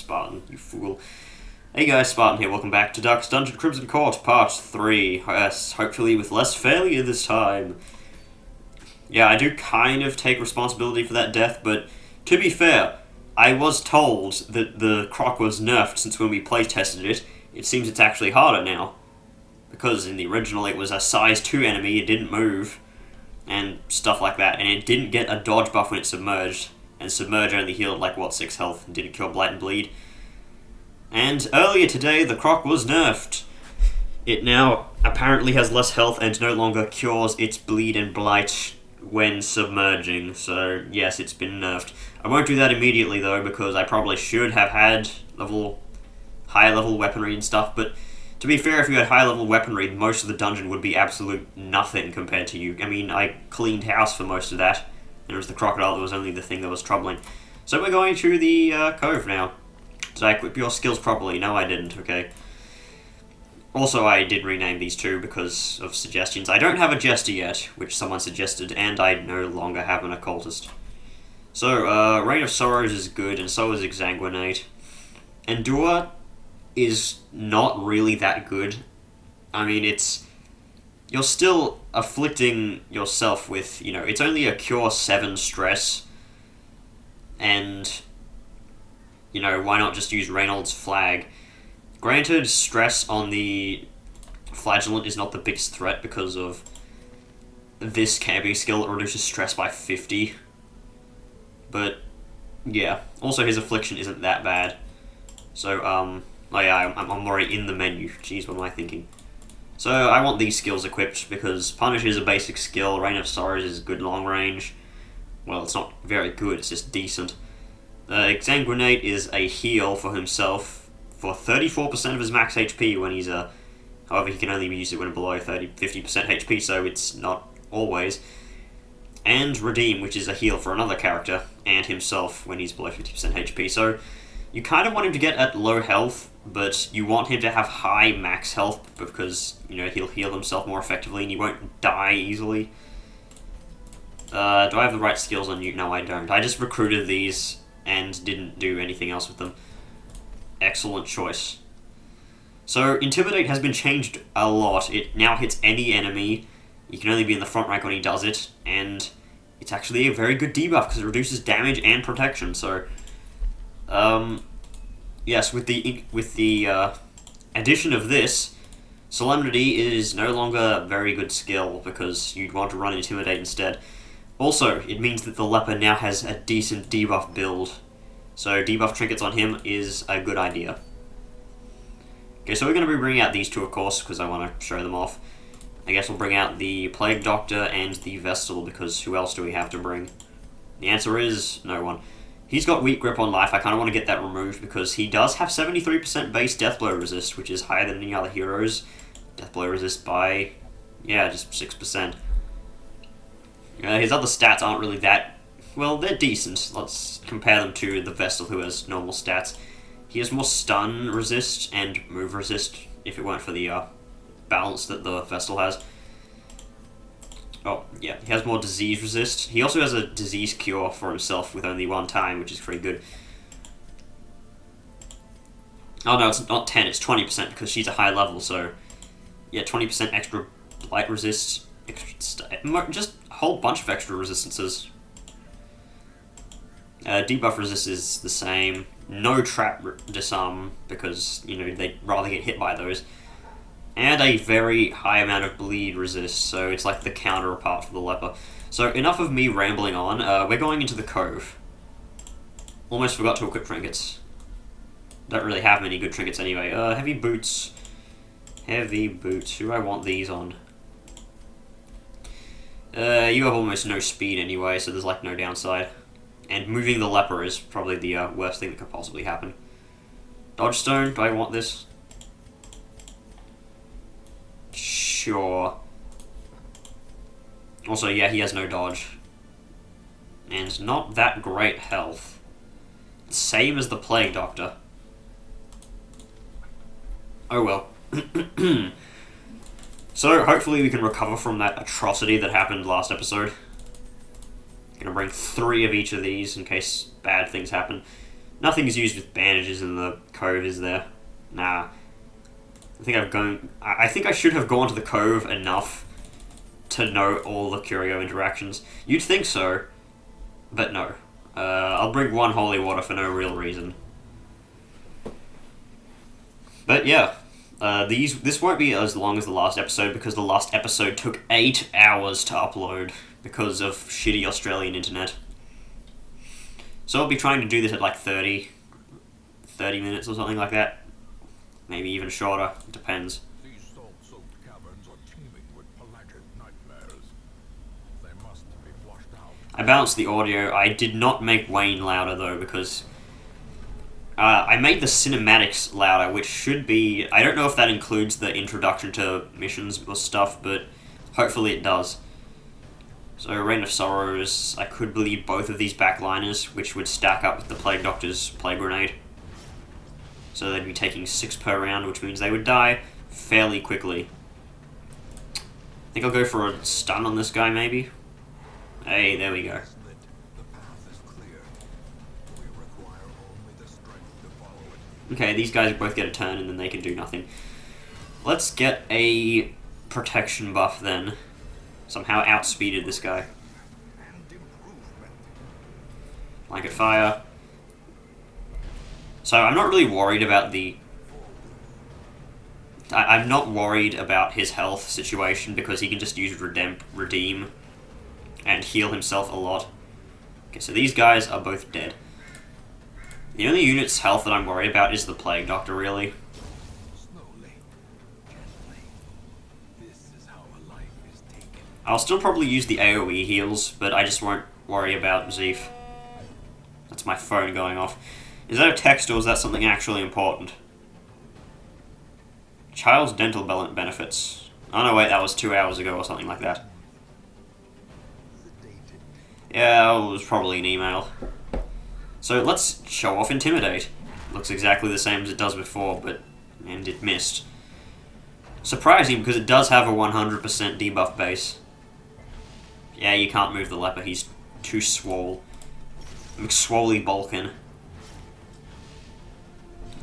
Spartan, you fool. Hey guys, Spartan here, welcome back to Darkest Dungeon Crimson Court, Part 3. Yes, hopefully with less failure this time. Yeah, I do kind of take responsibility for that death, but to be fair, I was told that the croc was nerfed since when we playtested it. It seems it's actually harder now. Because in the original it was a size 2 enemy, it didn't move, and stuff like that, and it didn't get a dodge buff when it submerged, and submerge only healed like, what, 6 health, and didn't kill Blight and Bleed. And earlier today, the croc was nerfed. It now apparently has less health and no longer cures its Bleed and Blight when submerging, so yes, it's been nerfed. I won't do that immediately though, because I probably should have had higher level weaponry and stuff, but to be fair, if you had high level weaponry, most of the dungeon would be absolute nothing compared to you. I mean, I cleaned house for most of that, and it was the crocodile that was only the thing that was troubling. So we're going to the cove now. Did I equip your skills properly? No, I didn't, okay. Also, I did rename these two because of suggestions. I don't have a Jester yet, which someone suggested, and I no longer have an Occultist. So, Reign of Sorrows is good, and so is Exsanguinate. Endure is not really that good. I mean, you're still afflicting yourself with, it's only a Cure 7 stress, and, why not just use Reynolds' Flag? Granted, stress on the Flagellant is not the biggest threat because of this camping skill that reduces stress by 50. But, yeah. Also, his Affliction isn't that bad. So, oh yeah, I'm already in the menu. Jeez, what am I thinking? So, I want these skills equipped because Punish is a basic skill, Reign of Sorrows is good long range. Well, it's not very good, it's just decent. Exsanguinate is a heal for himself for 34% of his max HP when he's however, he can only use it when below 50% HP, so it's not always. And Redeem, which is a heal for another character, and himself when he's below 50% HP. So, you kind of want him to get at low health, but you want him to have high max health because, he'll heal himself more effectively and he won't die easily. Do I have the right skills on you? No, I don't. I just recruited these and didn't do anything else with them. Excellent choice. So, Intimidate has been changed a lot. It now hits any enemy. You can only be in the front rank when he does it, and it's actually a very good debuff because it reduces damage and protection. So, yes, with the addition of this, Solemnity is no longer a very good skill because you'd want to run Intimidate instead. Also, it means that the Leper now has a decent debuff build. So debuff trinkets on him is a good idea. Okay, so we're going to be bringing out these two, of course, because I want to show them off. I guess we'll bring out the Plague Doctor and the Vestal, because who else do we have to bring? The answer is no one. He's got Weak Grip on Life. I kind of want to get that removed because he does have 73% base Deathblow resist, which is higher than any other heroes. Deathblow resist by, yeah, just 6%. His other stats aren't really that... Well, they're decent. Let's compare them to the Vestal, who has normal stats. He has more stun resist and move resist, if it weren't for the balance that the Vestal has. Oh, yeah, he has more disease resist. He also has a disease cure for himself with only 1 time, which is pretty good. Oh no, it's not 10, it's 20% because she's a high level, so... Yeah, 20% extra blight resist, just a whole bunch of extra resistances. Debuff resist is the same. No trap disarm, because, they'd rather get hit by those. And a very high amount of bleed resist, so it's like the counterpart for the Leper. So, enough of me rambling on. We're going into the cove. Almost forgot to equip trinkets. Don't really have many good trinkets anyway. Heavy boots. Heavy boots. Who do I want these on? You have almost no speed anyway, so there's like no downside. And moving the Leper is probably the worst thing that could possibly happen. Dodge Stone, do I want this? Sure. Also, yeah, he has no dodge. And not that great health. Same as the Plague Doctor. Oh well. So, hopefully we can recover from that atrocity that happened last episode. Gonna bring 3 of each of these in case bad things happen. Nothing's used with bandages in the cove, is there? Nah. I think I should have gone to the cove enough to know all the curio interactions. You'd think so, but no. I'll bring one holy water for no real reason. But yeah, this won't be as long as the last episode because the last episode took 8 hours to upload because of shitty Australian internet. So I'll be trying to do this at like 30 minutes or something like that. Maybe even shorter, it depends. These salt-soaked caverns are teeming with pelagic nightmares. They must be flushed out. I balanced the audio. I did not make Wayne louder though because I made the cinematics louder, which should be... I don't know if that includes the introduction to missions or stuff, but hopefully it does. So, Reign of Sorrows, I could believe both of these backliners, which would stack up with the Plague Doctor's Plague Grenade. So they'd be taking 6 per round, which means they would die fairly quickly. I think I'll go for a stun on this guy, maybe. Hey, there we go. Okay, these guys both get a turn and then they can do nothing. Let's get a protection buff then. Somehow outspeeded this guy. Blanket fire. So I'm not really worried about the... I'm not worried about his health situation because he can just use Redeem and heal himself a lot. Okay, so these guys are both dead. The only unit's health that I'm worried about is the Plague Doctor, really. I'll still probably use the AoE heals, but I just won't worry about Zeef. That's my phone going off. Is that a text or is that something actually important? Child's dental benefits. Oh no, wait, that was 2 hours ago or something like that. Yeah, it was probably an email. So let's show off Intimidate. Looks exactly the same as it does before, and it missed. Surprising because it does have a 100% debuff base. Yeah, you can't move the leper, he's too swole. McSwoley Balkan.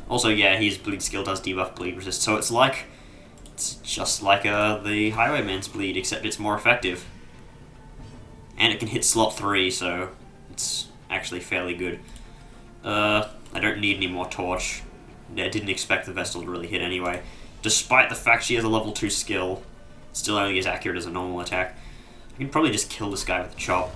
Also, yeah, his bleed skill does debuff bleed resist, so it's just like the Highwayman's bleed, except it's more effective. And it can hit slot 3, so it's actually fairly good. I don't need any more torch. I didn't expect the Vestal to really hit anyway. Despite the fact she has a level 2 skill, it's still only as accurate as a normal attack. I can probably just kill this guy with a chop.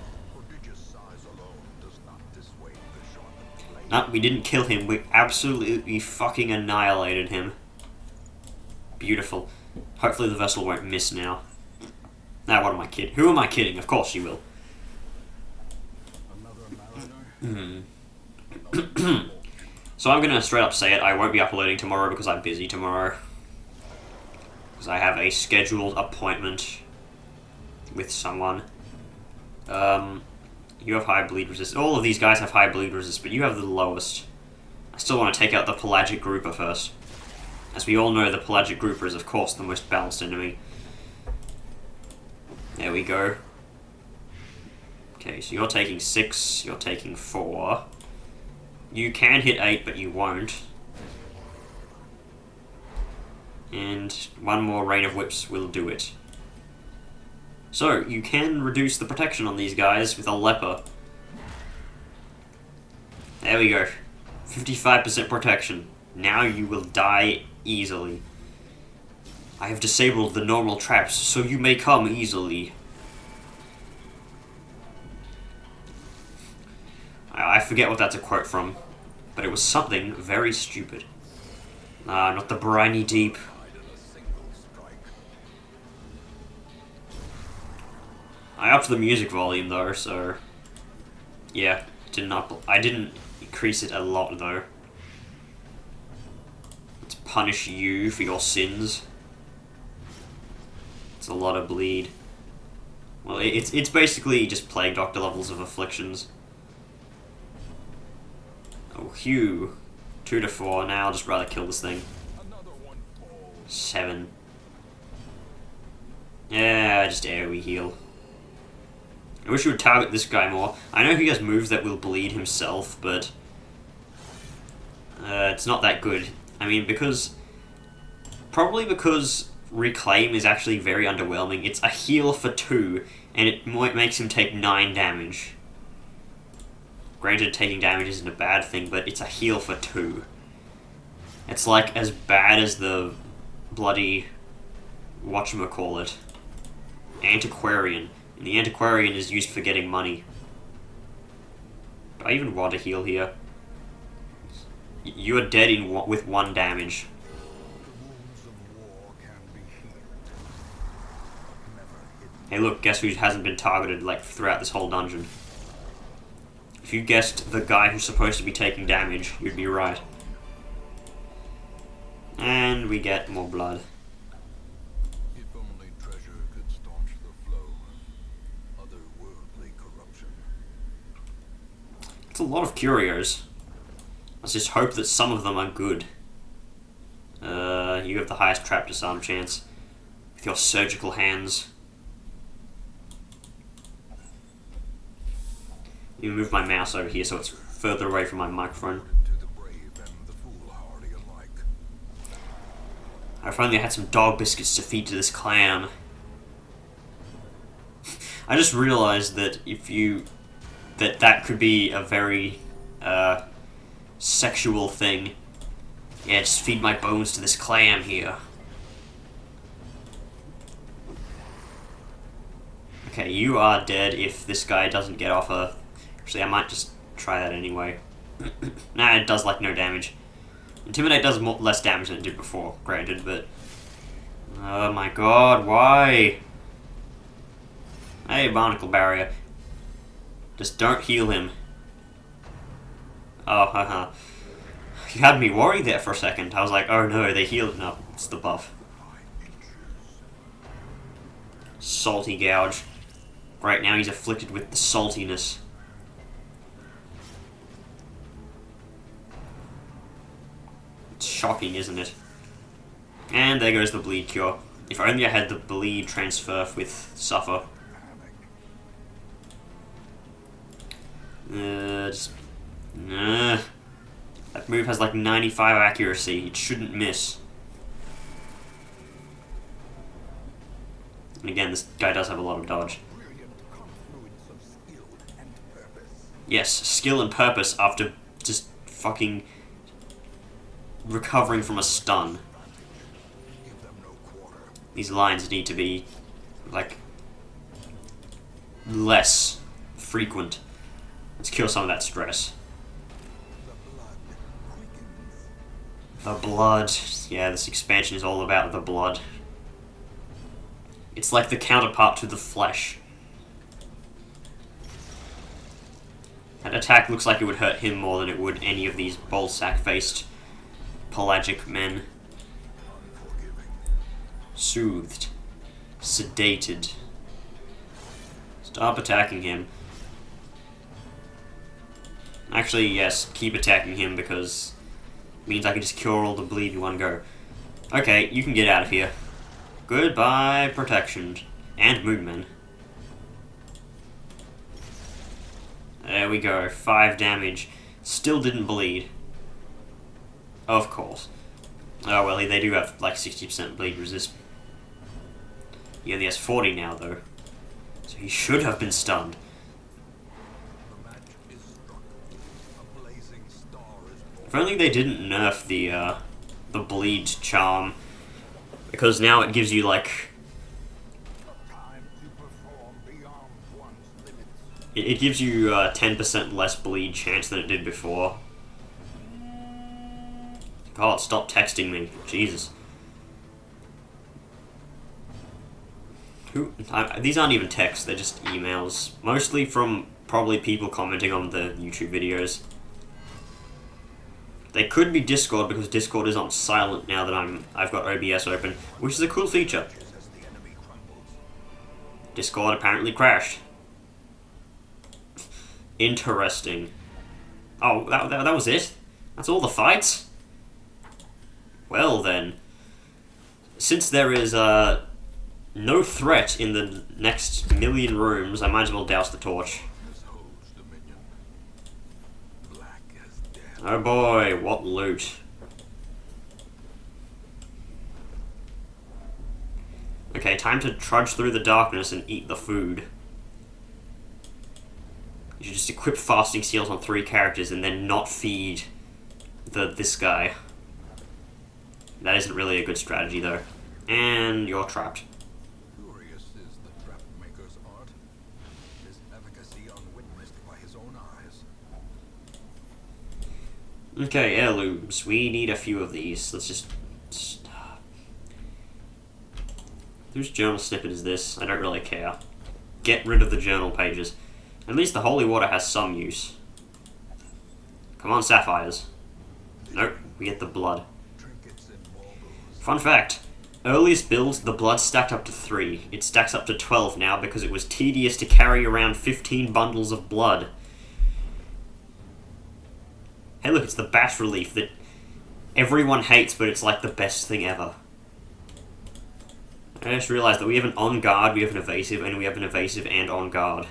No, we didn't kill him. We absolutely fucking annihilated him. Beautiful. Hopefully the vessel won't miss now. Now, what am I kidding? Who am I kidding? Of course she will. So I'm gonna straight up say it. I won't be uploading tomorrow because I'm busy tomorrow. Because I have a scheduled appointment with someone. You have high bleed resist. All of these guys have high bleed resist, but you have the lowest. I still want to take out the pelagic grouper first. As we all know, the pelagic grouper is, of course, the most balanced enemy. There we go. Okay, so you're taking 6, you're taking 4. You can hit 8, but you won't. And one more Rain of Whips will do it. So, you can reduce the protection on these guys with a leper. There we go. 55% protection. Now you will die easily. I have disabled the normal traps, so you may come easily. I forget what that's a quote from, but it was something very stupid. Ah, not the briny deep. I upped the music volume though, so yeah, I didn't increase it a lot though. Let's punish you for your sins. It's a lot of bleed. Well, it's basically just Plague Doctor levels of afflictions. Oh, Hugh. 2 to 4. Now I'll just rather kill this thing. 7. Yeah, just AoE heal. I wish you would target this guy more. I know he has moves that will bleed himself, but It's not that good. I mean, probably because Reclaim is actually very underwhelming. It's a heal for 2, and it makes him take 9 damage. Granted, taking damage isn't a bad thing, but it's a heal for 2. It's like as bad as the bloody whatchamacallit, Antiquarian. And the Antiquarian is used for getting money. Do I even want to heal here? You are dead with 1 damage. Hey look, guess who hasn't been targeted like throughout this whole dungeon? If you guessed the guy who's supposed to be taking damage, you'd be right. And we get more blood. If only treasure could staunch the flow of otherworldly corruption. It's a lot of curios. Let's just hope that some of them are good. You have the highest trap disarm chance with your surgical hands. You move my mouse over here so it's further away from my microphone. To the brave and the foolhardy alike. If only I had some dog biscuits to feed to this clam. I just realized that that could be a very sexual thing. Yeah, just feed my bones to this clam here. Okay, you are dead if this guy doesn't get off a... Actually, I might just try that anyway. Nah, it does like no damage. Intimidate does less damage than it did before, granted, but... Oh my god, why? Hey, Barnacle Barrier. Just don't heal him. Oh, haha. You had me worried there for a second. I was like, oh no, they healed. No, it's the buff. Salty Gouge. Right now he's afflicted with the saltiness. It's shocking, isn't it? And there goes the bleed cure. If only I had the bleed transfer with suffer. That move has like 95 accuracy. It shouldn't miss. And again, this guy does have a lot of dodge. Yes, skill and purpose after just fucking recovering from a stun. These lines need to be, like, less frequent. Let's cure some of that stress. The blood. Yeah, this expansion is all about the blood. It's like the counterpart to the flesh. That attack looks like it would hurt him more than it would any of these ballsack-faced pelagic men. Soothed. Sedated. Stop attacking him. Actually, yes, keep attacking him because it means I can just cure all the bleed in one go. Okay, you can get out of here. Goodbye, protection. And Moonmen. There we go, 5 damage. Still didn't bleed. Of course. Oh well, they do have like 60% bleed resist. He only has 40 now though. So he should have been stunned. If only they didn't nerf the bleed charm. Because now it gives you like... It gives you 10% less bleed chance than it did before. God, stop texting me. Jesus. These aren't even texts, they're just emails. Mostly from probably people commenting on the YouTube videos. They could be Discord because Discord is on silent now that I've got OBS open, which is a cool feature. Discord apparently crashed. Interesting. Oh, that was it? That's all the fights? Well then. Since there is no threat in the next million rooms, I might as well douse the torch. Oh boy, what loot. Okay, time to trudge through the darkness and eat the food. You should just equip fasting seals on 3 characters and then not feed this guy. That isn't really a good strategy though. And you're trapped. Curious is the trap maker's art. His efficacy unwitnessed by his own eyes. Okay, heirlooms. We need a few of these. Let's just... Whose journal snippet is this? I don't really care. Get rid of the journal pages. At least the holy water has some use. Come on, sapphires. Nope, we get the blood. Trinkets and baubles. Fun fact. Earliest build, the blood stacked up to 3. It stacks up to 12 now because it was tedious to carry around 15 bundles of blood. Hey look, it's the bas relief that everyone hates, but it's like the best thing ever. I just realized that we have an on guard, we have an evasive, and we have an evasive and on guard.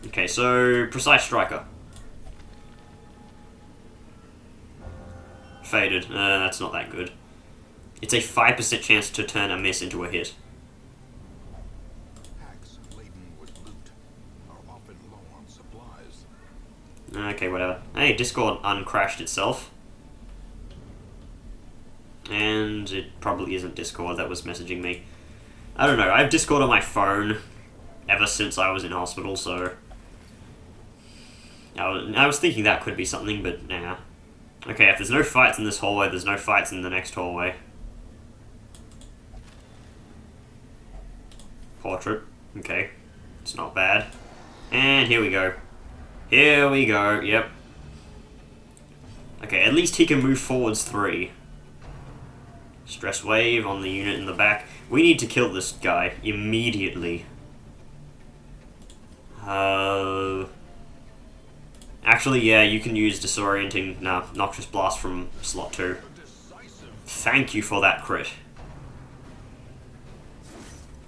Okay, so precise striker. Faded. That's not that good. It's a 5% chance to turn a miss into a hit. Packs laden with loot are often low on supplies. Okay, whatever. Hey, Discord uncrashed itself. And it probably isn't Discord that was messaging me. I don't know, I have Discord on my phone ever since I was in hospital, so... I was thinking that could be something, but nah. Okay, if there's no fights in this hallway, there's no fights in the next hallway. Portrait. Okay. It's not bad. And here we go. Here we go, yep. Okay, at least he can move forwards 3. Stress wave on the unit in the back. We need to kill this guy immediately. Actually, yeah, you can use disorienting, noxious blast from slot 2. Thank you for that crit.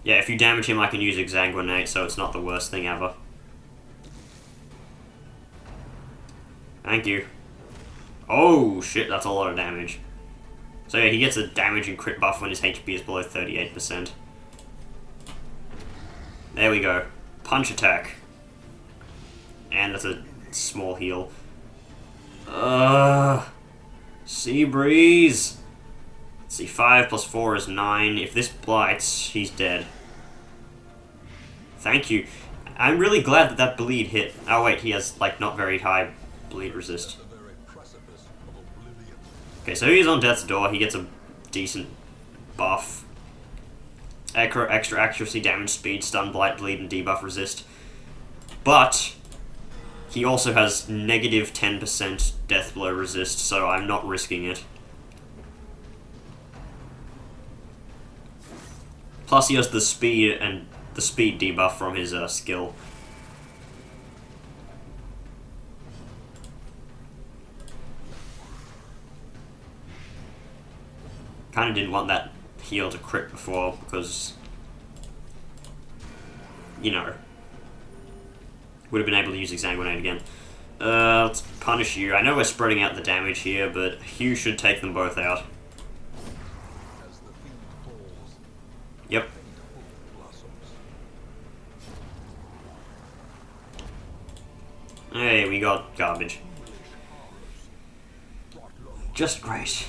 Yeah, if you damage him, I can use exsanguinate, so it's not the worst thing ever. Thank you. Oh shit, that's a lot of damage. So yeah, he gets a damage and crit buff when his HP is below 38%. There we go. Punch attack. And that's a small heal. Sea breeze. Let's see, 5 plus 4 is 9. If this blights, he's dead. Thank you. I'm really glad that that bleed hit. Oh wait, he has like not very high bleed resist. Okay, so he's on death's door. He gets a decent buff. Extra accuracy, damage, speed, stun, blight, bleed, and debuff resist. But he also has negative 10% death blow resist, so I'm not risking it. Plus he has the speed and the speed debuff from his skill. Kinda didn't want that heal to crit before, because, you know, would have been able to use exsanguinate again. Let's punish you. I know we're spreading out the damage here, but Hugh should take them both out. Yep. Hey, we got garbage. Just great.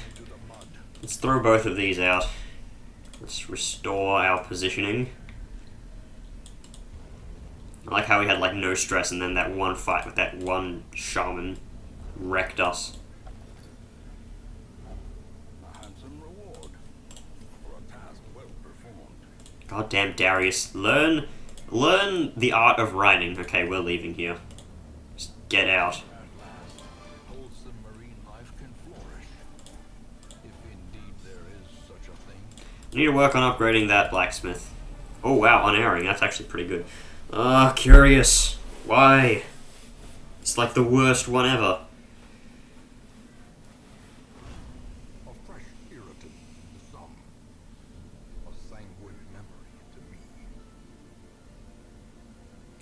Let's throw both of these out. Let's restore our positioning. I like how we had like no stress and then that one fight with that one shaman wrecked us. A handsome reward for a task well performed. Goddamn Darius. Learn the art of riding. Okay, we're leaving here. Just get out. At last, wholesome marine life can flourish. If indeed there is such a thing. I need to work on upgrading that blacksmith. Oh wow, unerring. That's actually pretty good. Curious. Why? It's like the worst one ever. A fresh irritant to some. A sanguine memory to me.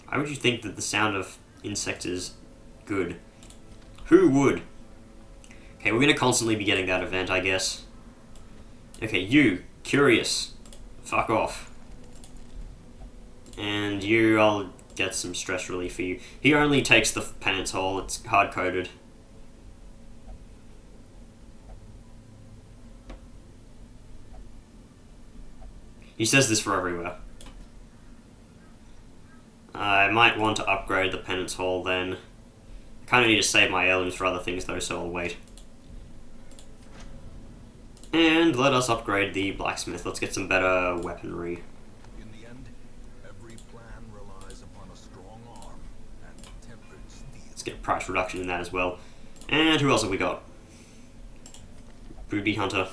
Why would you think that the sound of insects is good? Who would? Okay, we're gonna constantly be getting that event, I guess. Okay, you, curious. Fuck off. And you, I'll get some stress relief for you. He only takes the penance hole, it's hard-coded. He says this for everywhere. I might want to upgrade the penance hall then. I kind of need to save my heirlooms for other things though, so I'll wait. And let us upgrade the blacksmith. Let's get some better weaponry. In the end, every plan relies upon a strong arm and tempered steel. Let's get a price reduction in that as well. And who else have we got? Booty Hunter.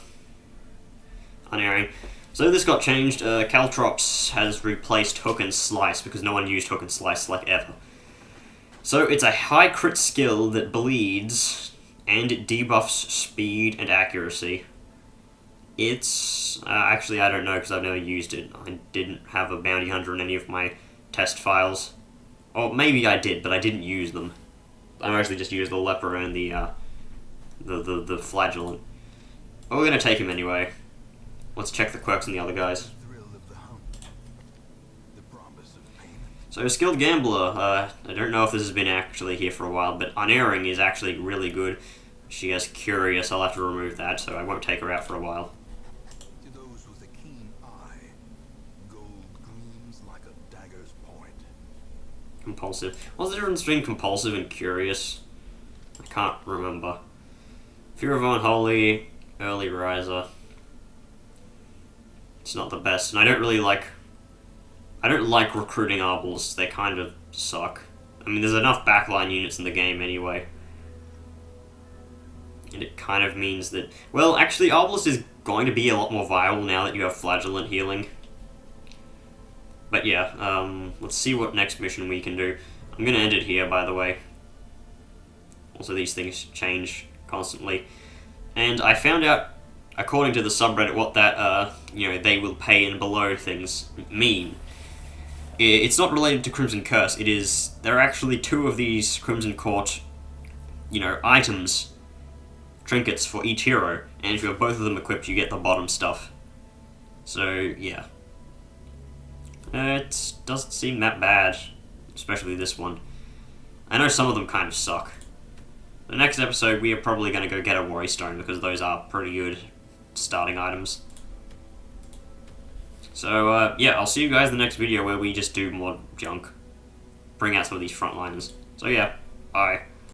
Unerring. So this got changed. Caltrops has replaced Hook and Slice because no one used Hook and Slice like ever. So it's a high crit skill that bleeds and it debuffs speed and accuracy. It's actually I don't know because I've never used it. I didn't have a bounty hunter in any of my test files. Or maybe I did, but I didn't use them. I mostly just used the leper and the flagellant. But we're gonna take him anyway. Let's check the quirks on the other guys. So, Skilled Gambler, I don't know if this has been actually here for a while, but Unerring is actually really good. She has Curious, I'll have to remove that, so I won't take her out for a while. To those with a keen eye, gold gleams like a dagger's point. Compulsive. What's the difference between Compulsive and Curious? I can't remember. Fear of Unholy, Early Riser. It's not the best, and I don't like recruiting Arbalists, they kind of suck. I mean, there's enough backline units in the game anyway. And it kind of means that... Well, actually, Arbalist is going to be a lot more viable now that you have Flagellant healing. But yeah, let's see what next mission we can do. I'm going to end it here, by the way. Also, these things change constantly. And I found out, according to the subreddit, what that, they will pay and below things mean. It's not related to Crimson Curse, there are actually 2 of these Crimson Court, items, trinkets for each hero, and if you have both of them equipped, you get the bottom stuff. So, yeah. It doesn't seem that bad, especially this one. I know some of them kind of suck. The next episode, we are probably going to go get a Worry Stone, because those are pretty good starting items. So, yeah, I'll see you guys in the next video where we just do more junk. Bring out some of these frontliners. So, yeah, bye.